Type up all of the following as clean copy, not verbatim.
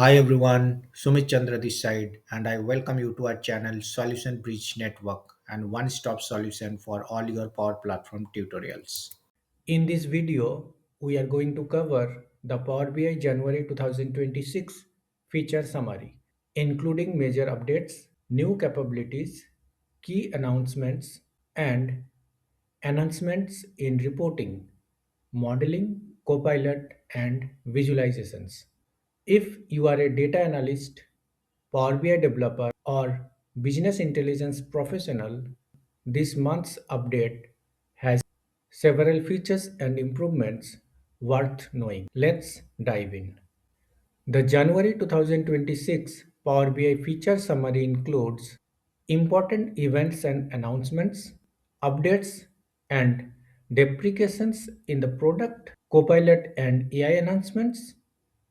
Hi everyone, Sumit Chandra this side, and I welcome you to our channel Solution Bridge Network and one-stop solution for all your Power Platform tutorials. In this video, we are going to cover the Power BI January 2026 feature summary, including major updates, new capabilities, key announcements, and enhancements in reporting, modeling, Copilot, and visualizations. If you are a data analyst, Power BI developer, or business intelligence professional, this month's update has several features and improvements worth knowing. Let's dive in. The January 2026 Power BI feature summary includes important events and announcements, updates and deprecations in the product, Copilot and AI enhancements,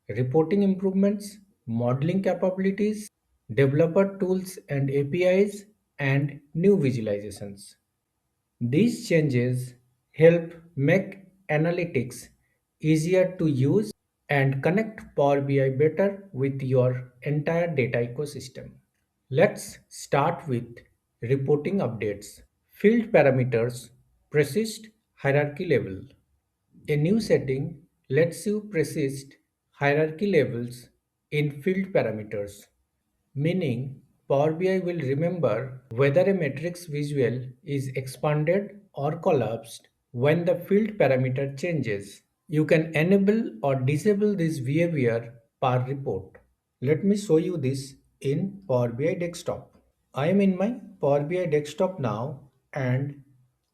reporting improvements, modeling capabilities, developer tools and APIs, and new visualizations. These changes help make analytics easier to use and connect Power BI better with your entire data ecosystem. Let's start with reporting updates. Field parameters persist hierarchy level. A new setting lets you persist hierarchy levels in field parameters, meaning Power BI will remember whether a matrix visual is expanded or collapsed when the field parameter changes. You can enable or disable this behavior per report. Let me show you this in Power BI Desktop. I am in my Power BI Desktop now and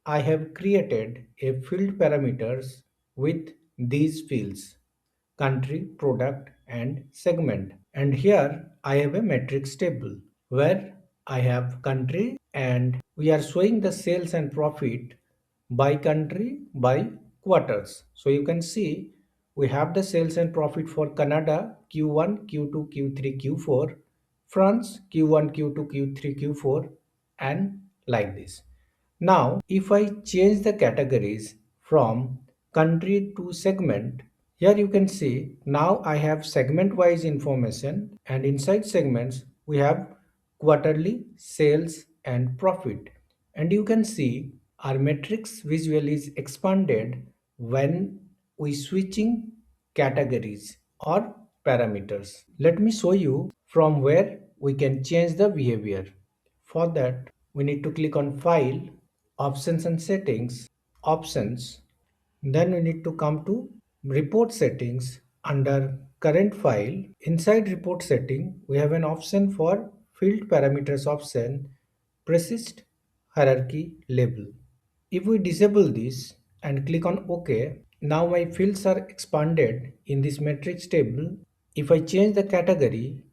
I have created a field parameters with these fields: country, product, and segment. And here I have a matrix table where I have country and we are showing the sales and profit by country by quarters. So you can see we have the sales and profit for Canada Q1, Q2, Q3, Q4, France Q1, Q2, Q3, Q4, and like this. Now, if I change the categories from country to segment, here you can see now I have segment wise information, and inside segments we have quarterly sales and profit. And you can see our matrix visual is expanded when we switching categories or parameters. Let me show you from where we can change the behavior. For that, we need to click on File, Options and Settings, Options. Then we need to come to Report Settings under Current File. Inside Report Setting, we have an option for Field Parameters option, Persist Hierarchy Label. If we disable this and click on OK, now my fields are expanded in this matrix table. If I change the category,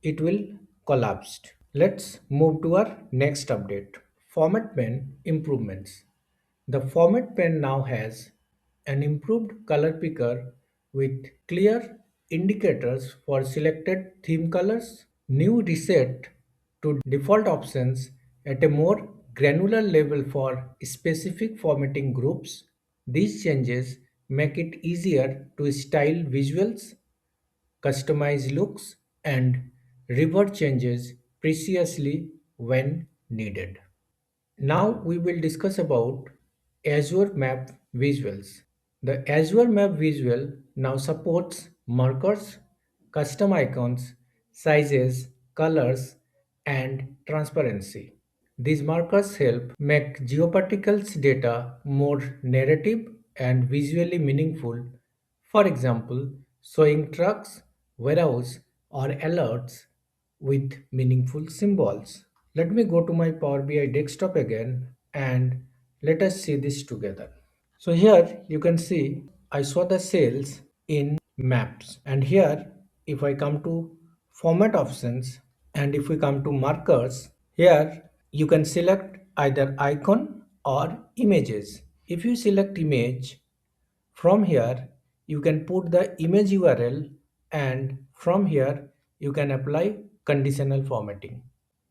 it will collapse. Let's move to our next update. Format pane improvements. The format pane now has an improved color picker with clear indicators for selected theme colors, new reset to default options at a more granular level for specific formatting groups. These changes make it easier to style visuals, customize looks, and revert changes preciously when needed. Now we will discuss about Azure Map visuals. The Azure Map visual now supports markers, custom icons, sizes, colors, and transparency. These markers help make geoparticles data more narrative and visually meaningful. For example, showing trucks, warehouse, or alerts with meaningful symbols. Let me go to my Power BI desktop again and let us see this together. So here you can see I saw the sales in maps, and here if I come to format options and if we come to markers, here you can select either icon or images. If you select image, from here you can put the image URL, and from here you can apply conditional formatting.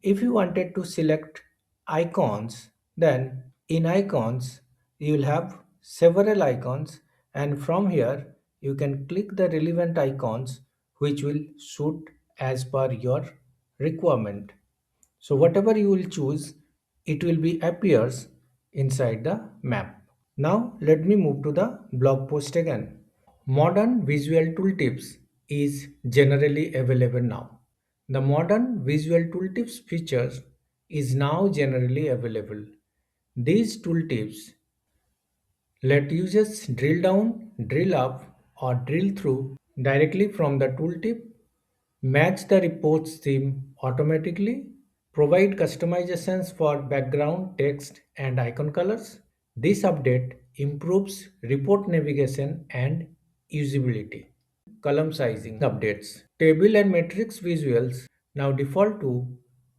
If you wanted to select icons, then in icons you will have several icons, and from here you can click the relevant icons which will suit as per your requirement. So whatever you will choose, it will be appears inside the map. Now let me move to the blog post again. Modern visual tooltips is generally available now. The modern visual tooltips features is now generally available. These tooltips let users drill down, drill up, or drill through directly from the tooltip, match the report's theme automatically, provide customizations for background, text, and icon colors. This update improves report navigation and usability. Column sizing updates. Table and matrix visuals now default to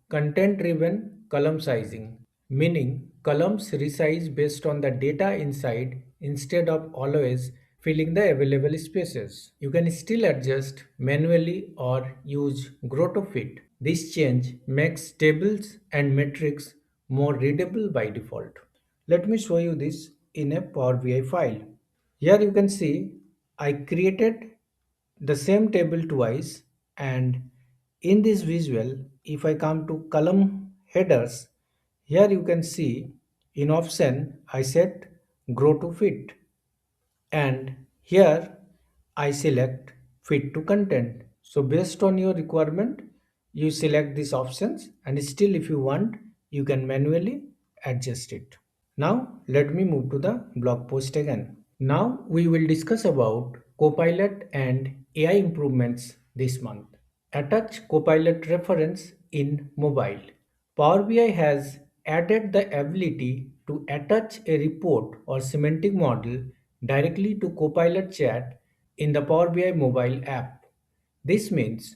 content driven column sizing, meaning columns resize based on the data inside instead of always filling the available spaces. You can still adjust manually or use grow to fit. This change makes tables and metrics more readable by default. Let me show you this in a Power BI file. Here you can see I created the same table twice, and in this visual if I come to column headers, here you can see in option I set grow to fit, and here I select fit to content. So based on your requirement you select these options, and still if you want you can manually adjust it. Now let me move to the blog post again. Now we will discuss about Copilot and AI improvements this month. Attach Copilot reference in mobile. Power BI has added the ability to attach a report or semantic model directly to Copilot chat in the Power BI mobile app. This means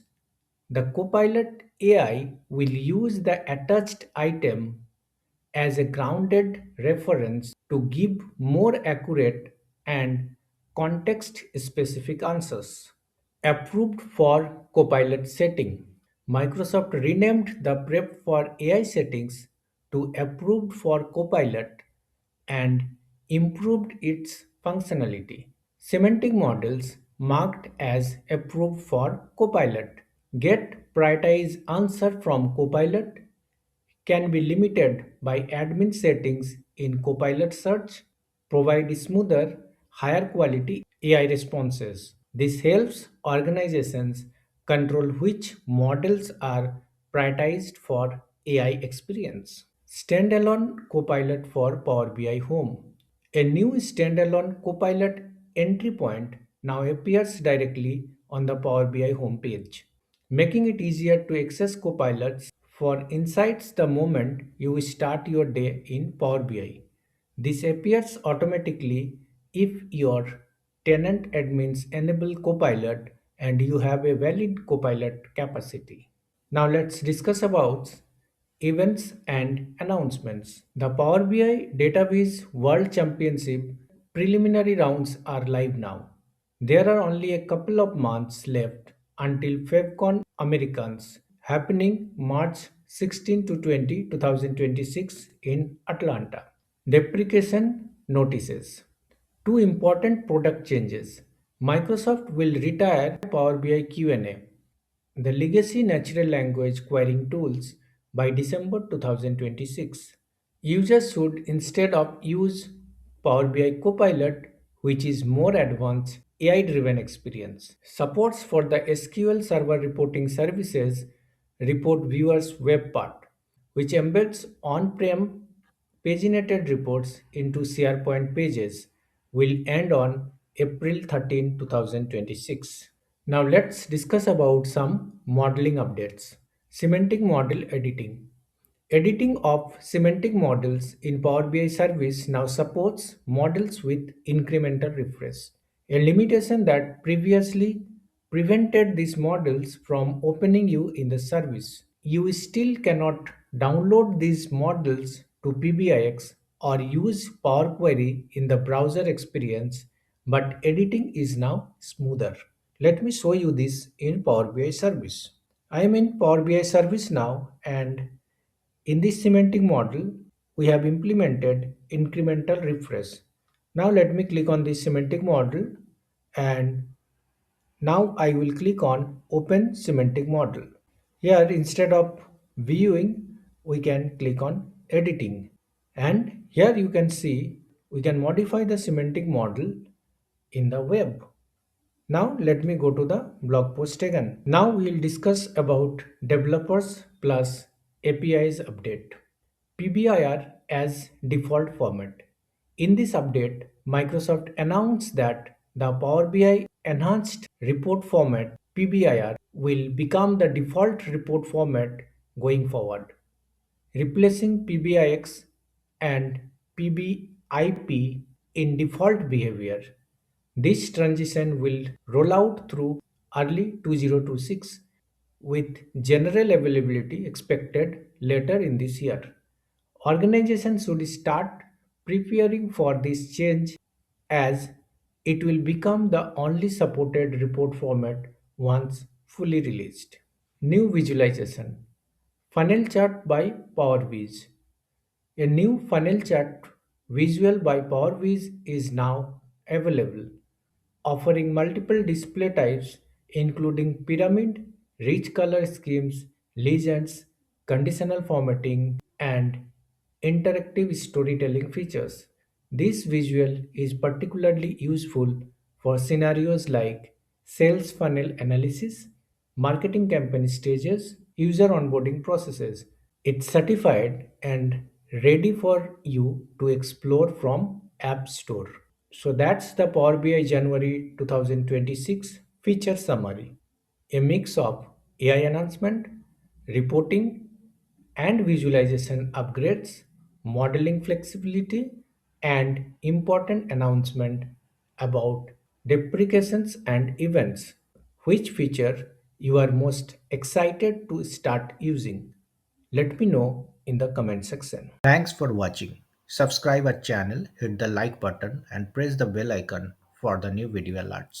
the Copilot AI will use the attached item as a grounded reference to give more accurate and context specific answers. Approved for Copilot setting. Microsoft renamed the Prep for AI settings to Approved for Copilot and improved its functionality. Semantic models marked as approved for Copilot. Get prioritize answer from Copilot can be limited by admin settings in Copilot Search, provide smoother, higher quality AI responses. This helps organizations control which models are prioritized for AI experience. Standalone Copilot for Power BI Home. A new standalone Copilot entry point now appears directly on the Power BI homepage, making it easier to access Copilots for insights the moment you start your day in Power BI. This appears automatically if your tenant admins enable Copilot and you have a valid Copilot capacity. Now let's discuss about events and announcements. The Power BI Database World Championship preliminary rounds are live now. There are only a couple of months left until FabCon Americans happening March 16 to 20, 2026 in Atlanta. Deprecation notices. Two important product changes. Microsoft will retire Power BI Q&A, the legacy natural language querying tools, by December 2026. Users should instead of use Power BI Copilot, which is more advanced AI driven experience. Supports for the SQL Server reporting services report viewers web part, which embeds on-prem paginated reports into SharePoint pages, will end on April 13, 2026. Now let's discuss about some modeling updates. Semantic model editing. Editing of semantic models in Power BI service now supports models with incremental refresh, a limitation that previously prevented these models from opening you in the service. You still cannot download these models to PBIX or use Power Query in the browser experience, but editing is now smoother. Let me show you this in Power BI service. I am in Power BI service now, and in this semantic model, we have implemented incremental refresh. Now let me click on this semantic model, and Now I will click on Open Semantic Model. Here instead of viewing, we can click on Editing. And here you can see we can modify the semantic model in the web. Now let me go to the blog post again. Now we'll discuss about developers plus APIs update. PBIR as default format. In this update, Microsoft announced that the Power BI enhanced report format PBIR will become the default report format going forward, replacing PBIX and PBIP in default behavior. This transition will roll out through early 2026 with general availability expected later in this year. Organizations should start preparing for this change as it will become the only supported report format once fully released. New visualization. Funnel chart by PowerVis. A new funnel chart visual by PowerVis is now available, offering multiple display types including pyramid, rich color schemes, legends, conditional formatting, and interactive storytelling features. This visual is particularly useful for scenarios like sales funnel analysis, marketing campaign stages, user onboarding processes. It's certified and ready for you to explore from App Store. So that's the Power BI January 2026 feature summary. A mix of AI announcement, reporting, and visualization upgrades, modeling flexibility, and important announcement about deprecations and events. Which feature you are most excited to start using? Let me know in the comment section. Thanks for watching. Subscribe our channel, hit the like button and press the bell icon for the new video alerts.